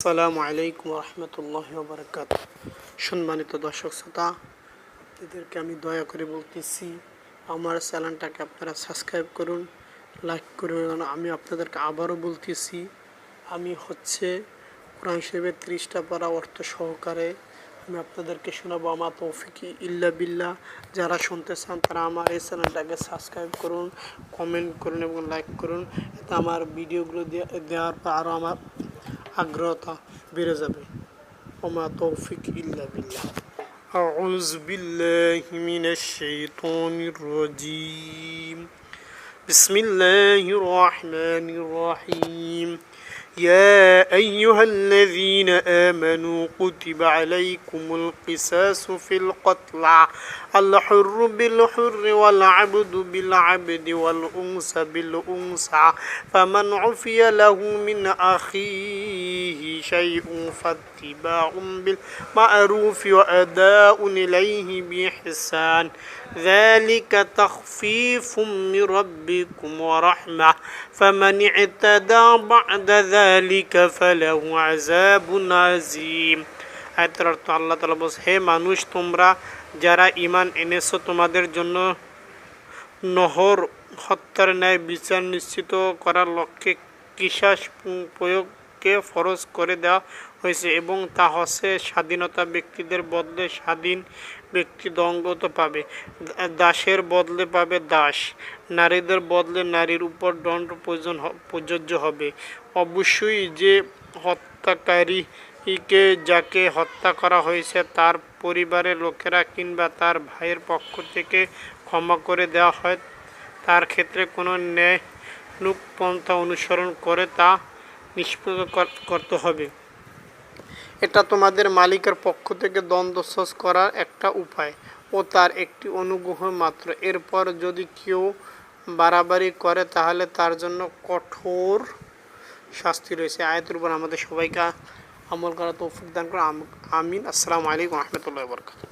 আসসালামু আলাইকুম রহমতুল্লাহি ওয়া বারাকাতুহু। সম্মানিত দর্শক শ্রোতা, আপনাদেরকে আমি দয়া করে বলতেছি আমার চ্যানেলটাকে আপনারা সাবস্ক্রাইব করুন, লাইক করুন। আমি আপনাদেরকে আবারও বলতেছি, আমি কোরআন শরীফের 30টা পারা অর্থ সহকারে আমি আপনাদেরকে শোনাবো। আমার তৌফিকি ইল্লা বিল্লাহ। যারা শুনতে চান তারা আমার এই চ্যানেলটাকে সাবস্ক্রাইব করুন, কমেন্ট করুন এবং লাইক করুন। এতে আমার ভিডিওগুলো দেওয়ার পর আরও আমার আগ্রহতা বেড়ে যাবে। ওমা তৌফিক ইল্লা বিল্লাহ। আউযু বিল্লাহি মিনাশ শাইতানির রাজীম। বিসমিল্লাহির রহমানির রহিম। يا أيها الذين آمنوا كتب عليكم القصاص في القتلى الحر بالحر والعبد بالعبد والأنثى بالأنثى فمن عفي له من أخيه شيء فاتباع بالمعروف وأداء إليه بإحسان ذلك تخفيف من ربكم ورحمة فمن اعتدى بعد ذلك فله عذاب عظيم। আয়াতের অর্থ আল্লাহ তাআলা বলেন, হে মানুষ, তোমরা যারা ঈমান এনেছো, তোমাদের জন্য নহর হত্যার ন্যায় বিচার নিশ্চিত করার লক্ষ্যে কিসাস প্রয়োগকে ফরজ করে দেওয়া হয়েছে এবং তা হচ্ছে স্বাধীনতা ব্যক্তিদের বদলে স্বাধীন ব্যক্তি দণ্ড পাবে, দাসের বদলে পাবে দাস, নারীদের বদলে নারীর উপর দণ্ড প্রযোজ্য হবে। অবশ্যই যে হত্যাকারীকে যাকে হত্যা করা হয়েছে তার পরিবারের লোকেরা কিংবা তার ভাইয়ের পক্ষ থেকে ক্ষমা করে দেওয়া হয়, তার ক্ষেত্রে কোনো ন্যায়ানুগ পন্থা অনুসরণ করে তা নিষ্পন্ন করতে হবে। এটা তোমাদের মালিকের পক্ষ থেকে দ্বন্দ্ব শেষ করার একটা উপায় ও তার একটি অনুগ্রহ মাত্র। এরপর যদি কেউ বাড়াবাড়ি করে তাহলে তার জন্য কঠোর শাস্তি রয়েছে। আয়াতের উপর আমাদের সবাইকে আমল করা তৌফিক দান করে আমিন। আসসালামু আলাইকুম রহমতুল্লাহি ওয়া বারাকাতুহু।